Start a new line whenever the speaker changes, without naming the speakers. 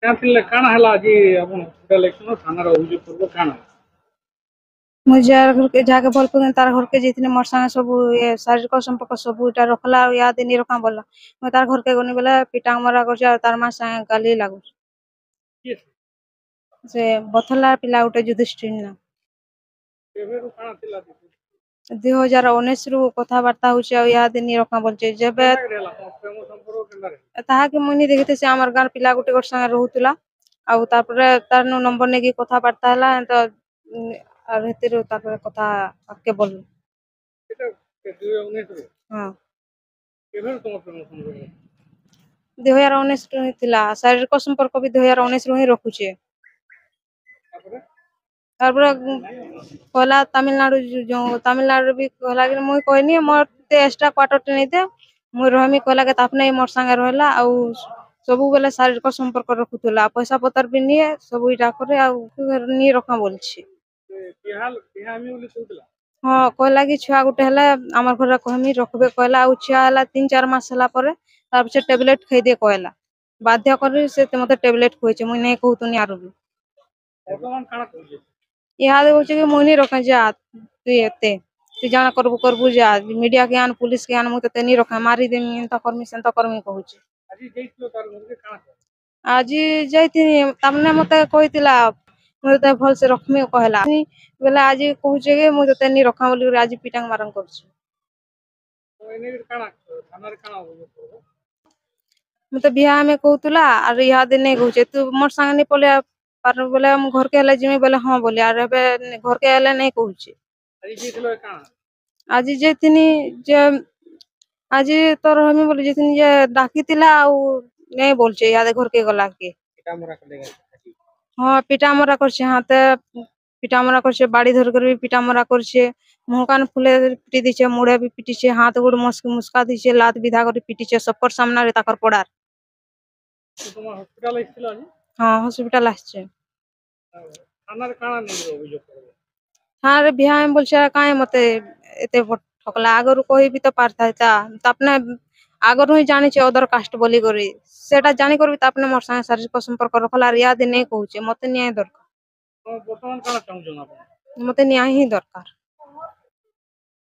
ଜାଣିଥିଲେ କାଣା ହେଲା ଆଜି ଆପଣ ହସ୍ପିଟାଲ ଯାଇଥିଲ ଥାନାରେ ଅଭିଯୋଗ କରିବ କାଣା?
मुझे जार घर के जाके भल को तार घर के जितने मोर संगे सब ये शारीरिक संपर्क सब इटा रखला और याद नहीं रखा बोला मैं तार घर के गनी बोला पिटा मरा कर और तार मा संगे गाली लागू
କିଏ
से बथला पिला उठे युधिष्ठिर ना
କେବେରୁ କାଣା ଥିଲା
2019 रु कथबार्ता होचे और याद नहीं रखा बोलचे जेबे
କେନ୍ତା ହେଲା ପ୍ରେମ ସମ୍ପର୍କ କେନ୍ତା ହେଲା
ताहा के मुनी देखते से हमर गार पिला गुटे गोट संगे रहउतला और तारपरे तार नु नंबर नेकी कथबार्ता हला तो और हेतिर तारपरे कथा आके बोल
এটা 2019 ରୁ
हां
କେବେରୁ ତମ ପ୍ରେମ ସମ୍ପର୍କ
2019 रु हितला शारीरिक संपर्क भी 2019 रु ही रखुचे
ତାପରେ
तारपरे कहला तमिलनाडु जो तमिलनाडु भी कहला कि मुई कहनी मोर ते एक्स्ट्रा क्वार्टर टे नहीं दे मुई रहमी कहला के तापने मोर संगे रहला और सबु बेले शारीरिक संपर्क रखुतला पैसा पतर भी नहीं सब इटा करे आ नहीं रखा बोलछि
ବିହାମି ବୋଲି କହୁଥିଲା
हाँ कहला कि छुआ गुटे हला हमर घर कहमी रखबे कहला और छुआ हला 3-4 मास हला परे तार पछे टेबलेट खाई दे कहला बाध्य कर से मते टेबलेट खोइचे मुई नहीं कहतुनी आरो भी
ବର୍ତ୍ତମାନ କାଣା କହୁଛି
इहादे होचे कि मुई नहीं रखे जा तू एते तू जाना करबू जा मीडिया के आन पुलिस के आन मु तते नहीं रखे मारी देमी एंता करमी सेंता करमी कहूची
ଆଜି ଯାଇଥିଲ ତାର ଘରକେ କାଣା
आज जाइथिनी तमने मते कहितिला मु तते भल से रखमी कहला बेला आज कहूचे कि मु तते नहीं रखा बोली आज पिटांग मारंग करछु
ତ ଏନେ କାଣା ଥାନାରେ କାଣା ଅଭିଯୋଗ କରିବ
मते बियाह में कहतुला और इहादे नहीं कहूचे तू मोर संग नहीं पले पर बोले हम घर के हले जिमी बोले हां बोली और एबे घर के हले नहीं कहूचे
ଆଜି ଯାଇଥିଲ କାଣା
आज जेथिनी जे आज तोर हमी बोली जेथिनी जे डाकितिला आ नहीं बोलचे याद घर के गला के
ଏଟା ମରା କଲେ
हां पिटा मरा करछे हाथे पिटा मरा करछे बाड़ी धर कर भी पिटा मरा करछे मुंह कान फुले पिटी दिछे मुड़े भी पिटीछे हाथ गोड़ मुस्का दिछे लात विधा कर पिटीछे सबकर सामना रे ताकर पड़ार
তোমার হসপিটাল আসছিল আଜି
हां हॉस्पिटल आछे
ଥାନାରେ କାଣା ନେଇ ଅଭିଯୋଗ କରିବ
हां रे बिहा में बोलछे काहे मते एते ठकला आगरु कहि भी तो पारता ता अपने आगरु ही जानि छे अदर कास्ट बोली करी सेटा जानि करबी त अपने मोर संगे शारीरिक संपर्क रखला याद नहीं कहूचे मते न्याय दरकार
ବର୍ତ୍ତମାନ କାଣା ଚାହୁଁଛନ୍ ଆପଣ
मते न्याय ही दरकार।